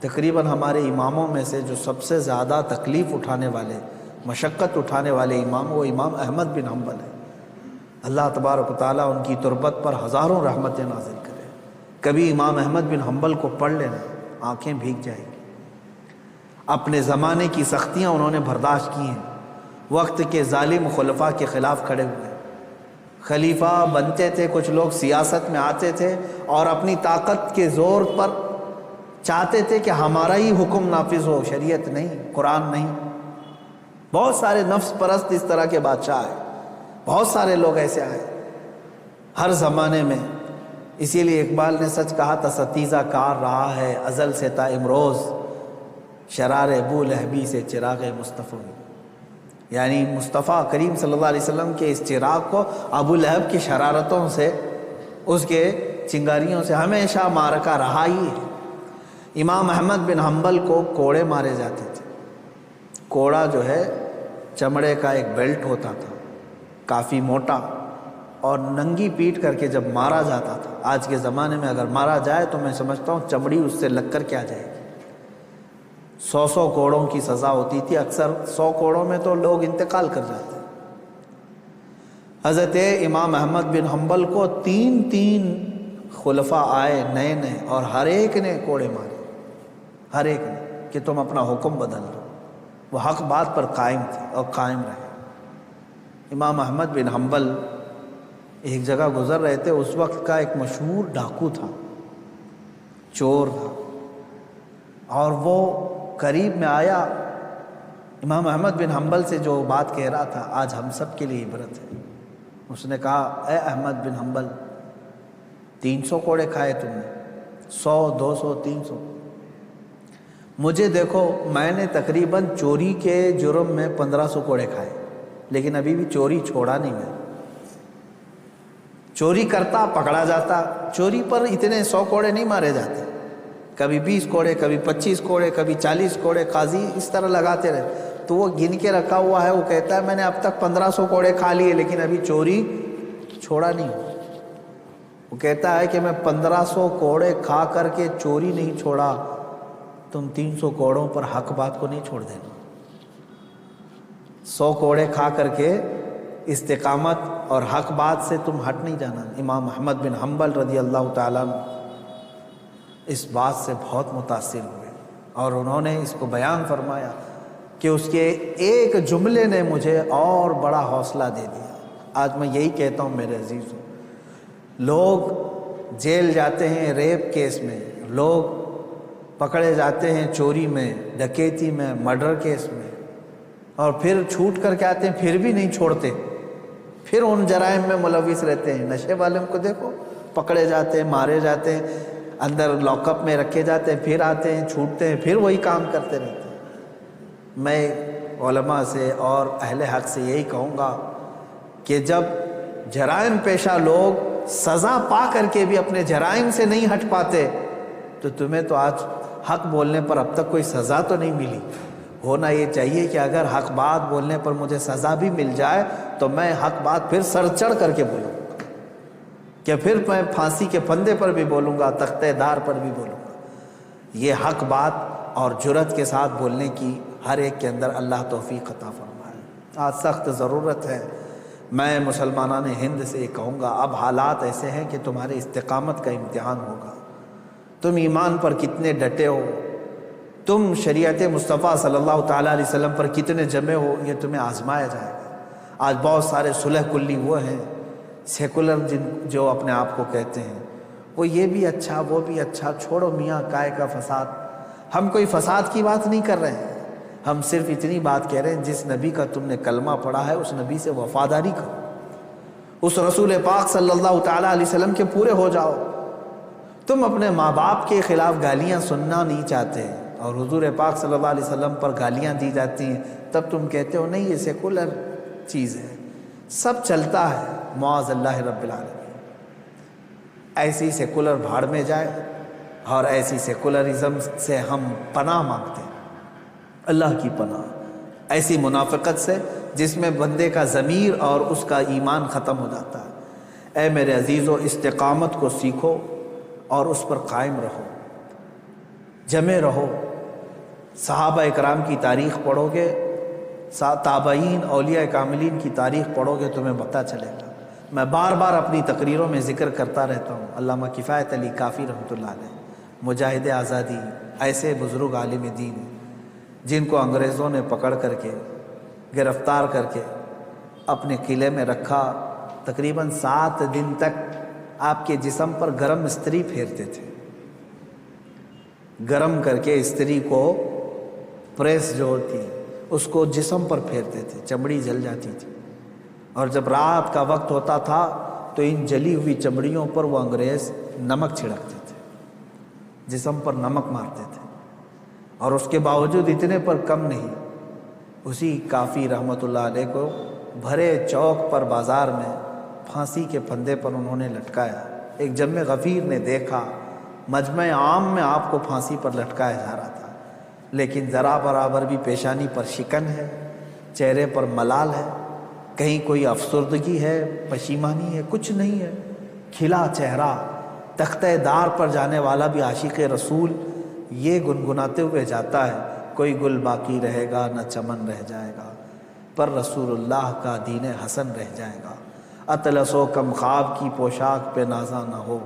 تقریباً ہمارے اماموں میں سے جو سب سے زیادہ تکلیف اٹھانے والے، مشقت اٹھانے والے امام، وہ امام احمد بن حنبل ہیں۔ اللہ تبارک و تعالیٰ ان کی تربت پر ہزاروں رحمتیں نازل کرے۔ کبھی امام احمد بن حنبل کو پڑھ لینا، آنکھیں بھیگ جائیں گی۔ اپنے زمانے کی سختیاں انہوں نے برداشت کی ہیں، وقت کے ظالم خلفاء کے خلاف کھڑے ہوئے۔ خلیفہ بنتے تھے کچھ لوگ، سیاست میں آتے تھے اور اپنی طاقت کے زور پر چاہتے تھے کہ ہمارا ہی حکم نافذ ہو، شریعت نہیں، قرآن نہیں۔ بہت سارے نفس پرست اس طرح کے بادشاہ آئے، بہت سارے لوگ ایسے آئے ہر زمانے میں۔ اسی لیے اقبال نے سچ کہا تھا، ستیزہ کار رہا ہے ازل سے تا امروز، شرار ابو لہبی سے چراغ مصطفیٰ۔ یعنی مصطفیٰ کریم صلی اللہ علیہ وسلم کے اس چراغ کو ابو لہب کی شرارتوں سے، اس کے چنگاریوں سے ہمیشہ معرکہ رہا ہی ہے۔ امام احمد بن حنبل کو کوڑے مارے جاتے تھے۔ کوڑا جو ہے چمڑے کا ایک بیلٹ ہوتا تھا، کافی موٹا، اور ننگی پیٹ کر کے جب مارا جاتا تھا۔ آج کے زمانے میں اگر مارا جائے تو میں سمجھتا ہوں چمڑی اس سے لگ کر کیا جائے گی۔ 100 کوڑوں کی سزا ہوتی تھی، اکثر 100 کوڑوں میں تو لوگ انتقال کر جاتے۔ حضرت امام احمد بن حنبل کو 3 خلفاء آئے نئے نئے، اور ہر ایک نے کوڑے مارے، ہر ایک نے، کہ تم اپنا حکم بدل دو۔ وہ حق بات پر قائم تھے اور قائم رہے۔ امام احمد بن حنبل ایک جگہ گزر رہے تھے، اس وقت کا ایک مشہور ڈاکو تھا، چور تھا، اور وہ قریب میں آیا۔ امام احمد بن حنبل سے جو بات کہہ رہا تھا آج ہم سب کے لیے عبرت ہے۔ اس نے کہا، اے احمد بن حنبل، 300 کوڑے کھائے تم نے، 100 200 300، مجھے دیکھو، میں نے تقریباً چوری کے جرم میں 1500 کوڑے کھائے، لیکن ابھی بھی چوری چھوڑا نہیں میں۔ چوری کرتا پکڑا جاتا، چوری پر اتنے 100 کوڑے نہیں مارے جاتے، کبھی 20 کوڑے، کبھی 25 کوڑے، کبھی 40 کوڑے، قاضی اس طرح لگاتے رہے۔ تو وہ گن کے رکھا ہوا ہے، وہ کہتا ہے میں نے اب تک 1500 کوڑے کھا لیے، لیکن ابھی چوری چھوڑا نہیں۔ وہ کہتا ہے کہ میں 1500 کوڑے کھا کر کے چوری نہیں چھوڑا، تم 300 کوڑوں پر حق بات کو نہیں چھوڑ دینا۔ 100 کوڑے کھا کر کے استقامت اور حق بات سے تم ہٹ نہیں جانا۔ امام احمد بن حنبل رضی اللہ تعالیٰ عنہ اس بات سے بہت متاثر ہوئے، اور انہوں نے اس کو بیان فرمایا کہ اس کے ایک جملے نے مجھے اور بڑا حوصلہ دے دیا۔ آج میں یہی کہتا ہوں میرے عزیزوں، لوگ جیل جاتے ہیں ریپ کیس میں، لوگ پکڑے جاتے ہیں چوری میں، ڈکیتی میں، مرڈر کیس میں، اور پھر چھوٹ کر کے آتے ہیں، پھر بھی نہیں چھوڑتے، پھر ان جرائم میں ملوث رہتے ہیں۔ نشے والے کو دیکھو، پکڑے جاتے ہیں، مارے جاتے ہیں، اندر لاک اپ میں رکھے جاتے ہیں، پھر آتے ہیں، چھوٹتے ہیں، پھر وہی کام کرتے رہتے ہیں۔ میں علماء سے اور اہل حق سے یہی کہوں گا کہ جب جرائم پیشہ لوگ سزا پا کر کے بھی اپنے جرائم سے نہیں ہٹ پاتے، تو تمہیں تو آج حق بولنے پر اب تک کوئی سزا تو نہیں ملی۔ ہونا یہ چاہیے کہ اگر حق بات بولنے پر مجھے سزا بھی مل جائے تو میں حق بات پھر سر چڑھ کر کے بولوں گا، کہ پھر میں پھانسی کے پھندے پر بھی بولوں گا، تختہ دار پر بھی بولوں گا۔ یہ حق بات اور جرأت کے ساتھ بولنے کی ہر ایک کے اندر اللہ توفیق عطا فرمائے۔ آج سخت ضرورت ہے۔ میں مسلمانان ہند سے یہ کہوں گا، اب حالات ایسے ہیں کہ تمہارے استقامت کا امتحان ہوگا۔ تم ایمان پر کتنے ڈٹے ہو، تم شریعت مصطفیٰ صلی اللہ تعالیٰ علیہ وسلم پر کتنے جمے ہو، یہ تمہیں آزمایا جائے گا۔ آج بہت سارے صلح کلی وہ ہیں، سیکولر جو اپنے آپ کو کہتے ہیں، وہ یہ بھی اچھا وہ بھی اچھا، چھوڑو میاں کائے کا فساد۔ ہم کوئی فساد کی بات نہیں کر رہے ہیں، ہم صرف اتنی بات کہہ رہے ہیں، جس نبی کا تم نے کلمہ پڑھا ہے اس نبی سے وفاداری کرو، اس رسول پاک صلی اللہ تعالیٰ علیہ وسلم کے پورے ہو جاؤ۔ تم اپنے ماں باپ کے خلاف گالیاں سننا نہیں چاہتے، اور حضور پاک صلی اللہ علیہ وسلم پر گالیاں دی جاتی ہیں، تب تم کہتے ہو نہیں یہ سیکولر چیز ہے، سب چلتا ہے۔ معاذ اللہ رب العالمین، ایسی سیکولر بھاڑ میں جائے، اور ایسی سیکولرزم سے ہم پناہ مانگتے ہیں، اللہ کی پناہ، ایسی منافقت سے جس میں بندے کا ضمیر اور اس کا ایمان ختم ہو جاتا ہے۔ اے میرے عزیزو، استقامت کو سیکھو اور اس پر قائم رہو، جمے رہو۔ صحابہ اکرام کی تاریخ پڑھو گے، تابعین، اولیاء کاملین کی تاریخ پڑھو گے، تمہیں پتہ چلے گا۔ میں بار بار اپنی تقریروں میں ذکر کرتا رہتا ہوں، علامہ کفایت علی کافی رحمۃ اللہ علیہ، مجاہد آزادی، ایسے بزرگ عالم دین جن کو انگریزوں نے پکڑ کر کے گرفتار کر کے اپنے قلعے میں رکھا، تقریباً 7 دن تک آپ کے جسم پر گرم استری پھیرتے تھے، گرم کر کے استری کو، پریس جو ہوتی اس کو جسم پر پھیرتے تھے، چمڑی جل جاتی تھی، اور جب رات کا وقت ہوتا تھا تو ان جلی ہوئی چمڑیوں پر وہ انگریز نمک چھڑکتے تھے، جسم پر نمک مارتے تھے، اور اس کے باوجود اتنے پر کم نہیں، اسی کافی رحمت اللہ علیہ کو بھرے چوک پر بازار میں پھانسی کے پھندے پر انہوں نے لٹکایا۔ ایک جم غفیر نے دیکھا مجمع عام میں آپ کو پھانسی پر لٹکایا جا رہا تھا، لیکن ذرا برابر بھی پیشانی پر شکن ہے، چہرے پر ملال ہے، کہیں کوئی افسردگی ہے، پشیمانی ہے، کچھ نہیں ہے، کھلا چہرہ، تختہ دار پر جانے والا بھی عاشق رسول یہ گنگناتے ہوئے جاتا ہے، کوئی گل باقی رہے گا نہ چمن رہ جائے گا، پر رسول اللہ کا دین حسن رہ جائے گا، اطلس و کم خواب کی پوشاک پہ نازا نہ ہو،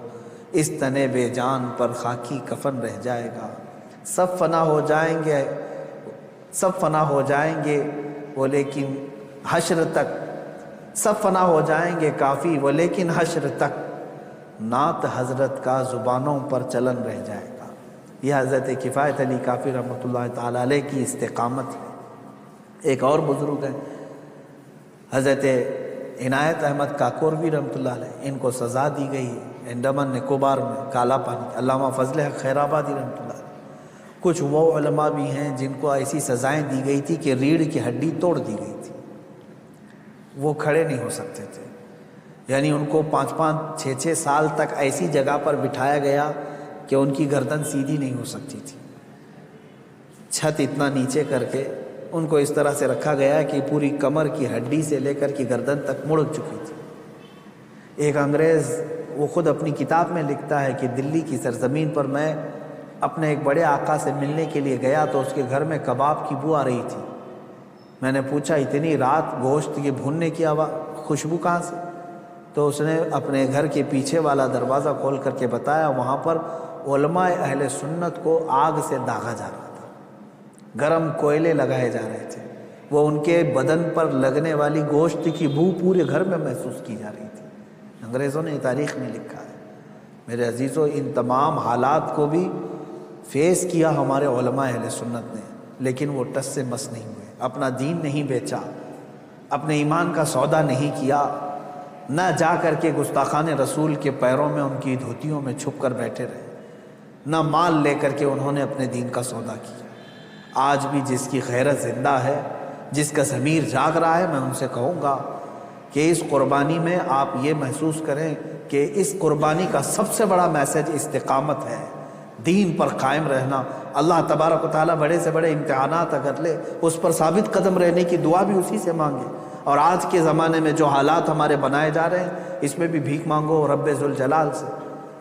اس تنے بے جان پر خاکی کفن رہ جائے گا، سب فنا ہو جائیں گے، سب فنا ہو جائیں گے وہ لیکن حشر تک، سب فنا ہو جائیں گے کافی وہ لیکن حشر تک، نعت حضرت کا زبانوں پر چلن رہ جائے گا۔ یہ حضرت کفایت علی کافی رحمۃ اللہ تعالیٰ علیہ کی استقامت ہے۔ ایک اور بزرگ ہیں حضرت عنایت احمد کاکوروی رحمۃ اللہ علیہ، ان کو سزا دی گئی ہے انڈمان نکوبار میں کالا پانی۔ علامہ فضل حق خیر آبادی رحمۃ اللہ علیہ، کچھ وہ علماء بھی ہیں جن کو ایسی سزائیں دی گئی تھی کہ ریڑھ کی ہڈی توڑ دی گئی تھی، وہ کھڑے نہیں ہو سکتے تھے، یعنی ان کو 5-5 6-6 سال تک ایسی جگہ پر بٹھایا گیا کہ ان کی گردن سیدھی نہیں ہو سکتی تھی، چھت اتنا نیچے کر کے ان کو اس طرح سے رکھا گیا کہ پوری کمر کی ہڈی سے لے کر کی گردن تک مڑ چکی تھی۔ ایک انگریز، وہ خود اپنی کتاب میں لکھتا ہے کہ دلی کی سرزمین پر میں اپنے ایک بڑے آقا سے ملنے کے لیے گیا تو اس کے گھر میں کباب کی بو آ رہی تھی، میں نے پوچھا اتنی رات گوشت کے بھوننے کی خوشبو کہاں سے؟ تو اس نے اپنے گھر کے پیچھے والا دروازہ کھول کر کے بتایا وہاں پر علماء اہل سنت کو آگ سے داغا جا رہا تھا، گرم کوئلے لگائے جا رہے تھے، وہ ان کے بدن پر لگنے والی گوشت کی بو پورے گھر میں محسوس کی جا رہی تھی۔ انگریزوں نے تاریخ میں لکھا ہے۔ میرے عزیزوں، ان تمام حالات کو بھی فیس کیا ہمارے علماء اہل سنت نے، لیکن وہ ٹس سے مس نہیں ہوئے، اپنا دین نہیں بیچا، اپنے ایمان کا سودا نہیں کیا، نہ جا کر کے گستاخان رسول کے پیروں میں ان کی دھوتیوں میں چھپ کر بیٹھے رہے، نہ مال لے کر کے انہوں نے اپنے دین کا سودا کیا۔ آج بھی جس کی غیرت زندہ ہے، جس کا ضمیر جاگ رہا ہے، میں ان سے کہوں گا کہ اس قربانی میں آپ یہ محسوس کریں کہ اس قربانی کا سب سے بڑا میسج استقامت ہے، دین پر قائم رہنا۔ اللہ تبارک و تعالیٰ بڑے سے بڑے امتحانات اگر لے، اس پر ثابت قدم رہنے کی دعا بھی اسی سے مانگے۔ اور آج کے زمانے میں جو حالات ہمارے بنائے جا رہے ہیں، اس میں بھی بھیک مانگو رب ذوالجلال سے،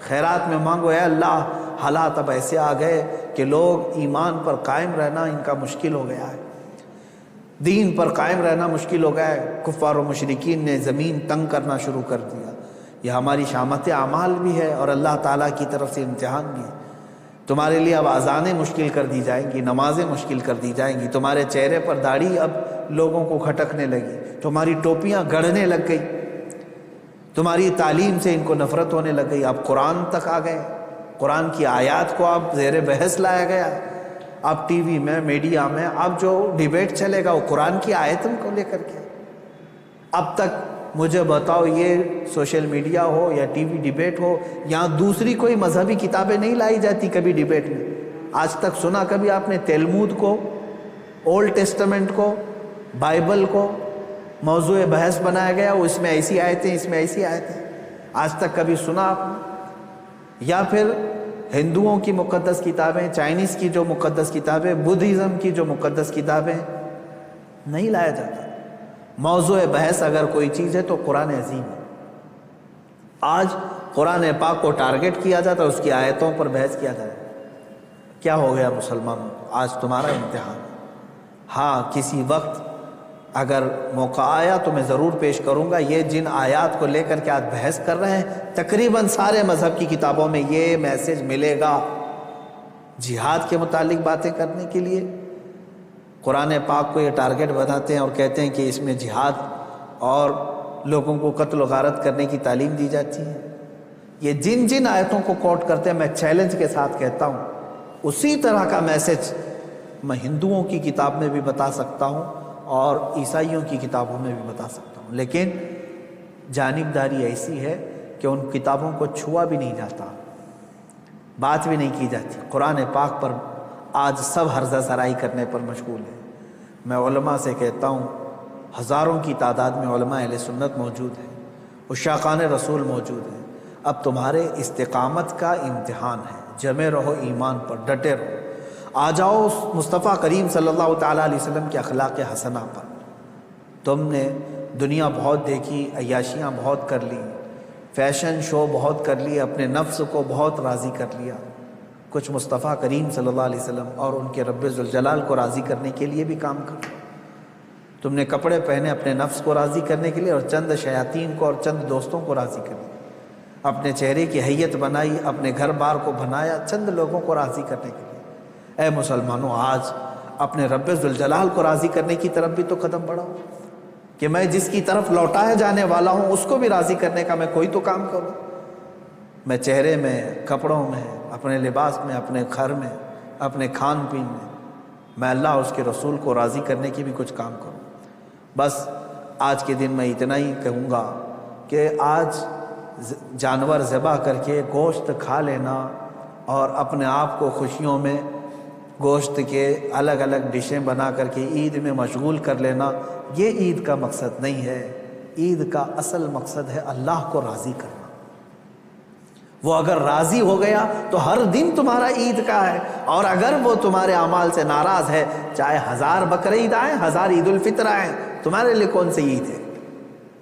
خیرات میں مانگو اے اللہ، حالات اب ایسے آ گئے کہ لوگ ایمان پر قائم رہنا ان کا مشکل ہو گیا ہے، دین پر قائم رہنا مشکل ہو گیا ہے، کفار و مشرکین نے زمین تنگ کرنا شروع کر دیا۔ یہ ہماری شامت اعمال بھی ہے اور اللہ تعالیٰ کی طرف سے امتحان بھی ہے۔ تمہارے لیے اب اذانیں مشکل کر دی جائیں گی، نمازیں مشکل کر دی جائیں گی، تمہارے چہرے پر داڑھی اب لوگوں کو کھٹکنے لگی، تمہاری ٹوپیاں گڑھنے لگ گئی، تمہاری تعلیم سے ان کو نفرت ہونے لگ گئی، اب قرآن تک آ گئے، قرآن کی آیات کو اب زیر بحث لایا گیا۔ اب ٹی وی میں، میڈیا میں اب جو ڈیبیٹ چلے گا وہ قرآن کی آیتوں کو لے کر کے۔ اب تک مجھے بتاؤ، یہ سوشل میڈیا ہو یا ٹی وی ڈیبیٹ ہو، یہاں دوسری کوئی مذہبی کتابیں نہیں لائی جاتی کبھی ڈیبیٹ میں؟ آج تک سنا کبھی آپ نے تلمود کو، اولڈ ٹیسٹمنٹ کو، بائبل کو موضوع بحث بنایا گیا، وہ اس میں ایسی آیتیں، اس میں ایسی آیتیں، آج تک کبھی سنا آپ نے؟ یا پھر ہندوؤں کی مقدس کتابیں، چائنیز کی جو مقدس کتابیں، بدھزم کی جو مقدس کتابیں، نہیں لایا جاتا۔ موضوع بحث اگر کوئی چیز ہے تو قرآن عظیم ہے۔ آج قرآن پاک کو ٹارگٹ کیا جاتا ہے، اس کی آیتوں پر بحث کیا جاتا ہے۔ کیا ہو گیا مسلمانوں؟ آج تمہارا امتحان۔ ہاں، کسی وقت اگر موقع آیا تو میں ضرور پیش کروں گا۔ یہ جن آیات کو لے کر کے آج بحث کر رہے ہیں، تقریباً سارے مذہب کی کتابوں میں یہ میسج ملے گا، جہاد کے متعلق باتیں کرنے کے لیے، قرآن پاک کو یہ ٹارگٹ بتاتے ہیں اور کہتے ہیں کہ اس میں جہاد اور لوگوں کو قتل و غارت کرنے کی تعلیم دی جاتی ہے۔ یہ جن جن آیتوں کو کوٹ کرتے ہیں میں چیلنج کے ساتھ کہتا ہوں اسی طرح کا میسج میں ہندوؤں کی کتاب میں بھی بتا سکتا ہوں اور عیسائیوں کی کتابوں میں بھی بتا سکتا ہوں، لیکن جانبداری ایسی ہے کہ ان کتابوں کو چھوا بھی نہیں جاتا، بات بھی نہیں کی جاتی۔ قرآن پاک پر آج سب حرزہ سرائی کرنے پر مشغول ہے۔ میں علماء سے کہتا ہوں ہزاروں کی تعداد میں علماء اہل سنت موجود ہیں، عشاقان رسول موجود ہیں، اب تمہارے استقامت کا امتحان ہے، جمے رہو ایمان پر، ڈٹے رہو، آ جاؤ مصطفیٰ کریم صلی اللہ تعالیٰ علیہ وسلم کے اخلاق حسنہ پر۔ تم نے دنیا بہت دیکھی، عیاشیاں بہت کر لی، فیشن شو بہت کر لی، اپنے نفس کو بہت راضی کر لیا، کچھ مصطفیٰ کریم صلی اللہ علیہ وسلم اور ان کے رب ذوالجلال کو راضی کرنے کے لیے بھی کام کرو۔ تم نے کپڑے پہنے اپنے نفس کو راضی کرنے کے لیے اور چند شیاطین کو اور چند دوستوں کو راضی کرنے، اپنے چہرے کی حیت بنائی، اپنے گھر بار کو بنایا چند لوگوں کو راضی کرنے کے لیے۔ اے مسلمانوں، آج اپنے رب ذوالجلال کو راضی کرنے کی طرف بھی تو قدم بڑھاؤ کہ میں جس کی طرف لوٹایا جانے والا ہوں اس کو بھی راضی کرنے کا میں کوئی تو کام کروں۔ میں چہرے میں، کپڑوں میں، اپنے لباس میں، اپنے گھر میں، اپنے کھان پین میں اللہ اور اس کے رسول کو راضی کرنے کی بھی کچھ کام کروں۔ بس آج کے دن میں اتنا ہی کہوں گا کہ آج جانور ذبح کر کے گوشت کھا لینا اور اپنے آپ کو خوشیوں میں گوشت کے الگ الگ ڈشیں بنا کر کے عید میں مشغول کر لینا، یہ عید کا مقصد نہیں ہے۔ عید کا اصل مقصد ہے اللہ کو راضی کرنا۔ وہ اگر راضی ہو گیا تو ہر دن تمہارا عید کا ہے، اور اگر وہ تمہارے اعمال سے ناراض ہے، چاہے 1000 بقرعید آئیں، 1000 عید الفطر آئیں، تمہارے لیے کون سی عید ہے؟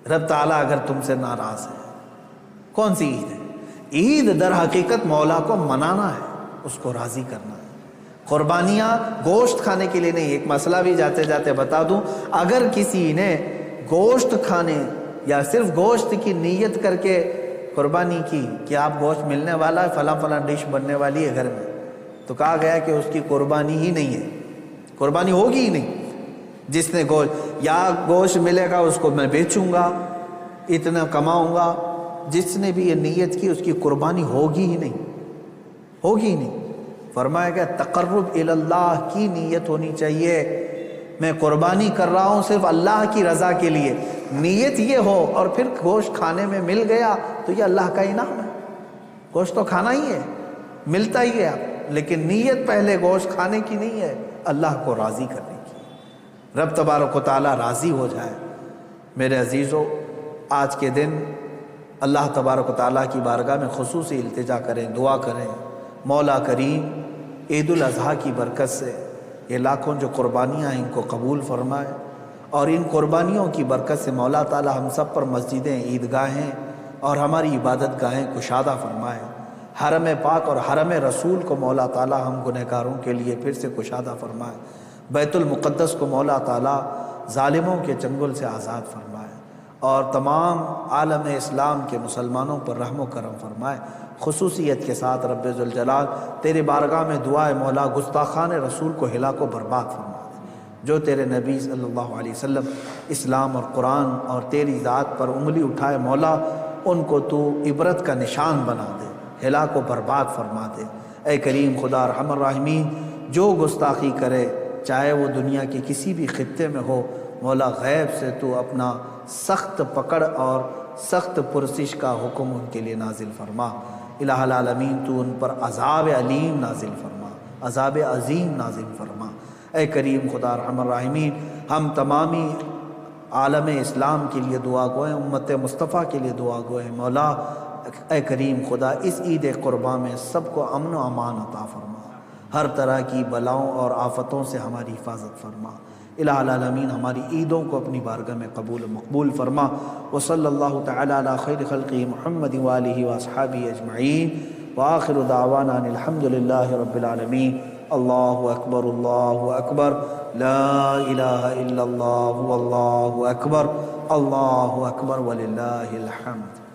رب تعالیٰ اگر تم سے ناراض ہے کون سی عید ہے؟ عید در حقیقت مولا کو منانا ہے، اس کو راضی کرنا ہے۔ قربانیاں گوشت کھانے کے لیے نہیں۔ ایک مسئلہ بھی جاتے جاتے بتا دوں، اگر کسی نے گوشت کھانے یا صرف گوشت کی نیت کر کے قربانی کی کہ آپ گوشت ملنے والا ہے، فلاں فلاں ڈش بننے والی ہے گھر میں، تو کہا گیا کہ اس کی قربانی ہی نہیں ہے، قربانی ہوگی ہی نہیں۔ جس نے گوشت یا گوشت ملے گا اس کو میں بیچوں گا، اتنا کماؤں گا، جس نے بھی یہ نیت کی اس کی قربانی ہوگی ہی نہیں، ہوگی ہی نہیں۔ فرمایا گیا تقرب اللہ کی نیت ہونی چاہیے، میں قربانی کر رہا ہوں صرف اللہ کی رضا کے لیے، نیت یہ ہو، اور پھر گوشت کھانے میں مل گیا تو یہ اللہ کا انعام ہے۔ گوشت تو کھانا ہی ہے، ملتا ہی ہے، لیکن نیت پہلے گوشت کھانے کی نہیں ہے، اللہ کو راضی کرنے کی۔ رب تبارک و تعالیٰ راضی ہو جائے۔ میرے عزیزو، آج کے دن اللہ تبارک و تعالیٰ کی بارگاہ میں خصوصی التجا کریں، دعا کریں، مولا کریم عید الاضحیٰ کی برکت سے یہ لاکھوں جو قربانیاں ہیں ان کو قبول فرمائے، اور ان قربانیوں کی برکت سے مولا تعالیٰ ہم سب پر مسجدیں، عیدگاہیں اور ہماری عبادت گاہیں کشادہ فرمائے۔ حرم پاک اور حرم رسول کو مولا تعالیٰ ہم گنہگاروں کے لیے پھر سے کشادہ فرمائے۔ بیت المقدس کو مولا تعالیٰ ظالموں کے چنگل سے آزاد فرمائے، اور تمام عالم اسلام کے مسلمانوں پر رحم و کرم فرمائے۔ خصوصیت کے ساتھ رب ذوالجلال تیرے بارگاہ میں دعا ہے مولا گستاخان رسول کو ہلاک و برباد فرما دے، جو تیرے نبی صلی اللہ علیہ وسلم اسلام اور قرآن اور تیری ذات پر انگلی اٹھائے مولا ان کو تو عبرت کا نشان بنا دے، ہلاک و برباد فرما دے۔ اے کریم خدا ارحم الراحمین، جو گستاخی کرے چاہے وہ دنیا کے کسی بھی خطے میں ہو، مولا غیب سے تو اپنا سخت پکڑ اور سخت پرسش کا حکم ان کے لیے نازل فرما۔ الہ العالمین تو ان پر عذاب علیم نازل فرما، عذاب عظیم نازل فرما۔ اے کریم خدا ارحم الراحمین، ہم تمامی عالم اسلام کے لیے دعا گو ہیں، امت مصطفیٰ کے لیے دعا گو ہیں مولا۔ اے کریم خدا اس عید قرباں میں سب کو امن و امان عطا فرما، ہر طرح کی بلاؤں اور آفتوں سے ہماری حفاظت فرما۔ الہ العالمین ہماری عیدوں کو اپنی بارگاہ میں قبول و مقبول فرما۔ وصلی اللہ تعالی علی خیر خلقہ محمد وآلہ واصحابہ اجمعین، وآخر دعوانا ان الحمد للہ رب العالمین۔ اللہ اکبر، اللہ اکبر، لا الہ الا اللہ، واللہ اکبر، اللہ اکبر وللہ الحمد۔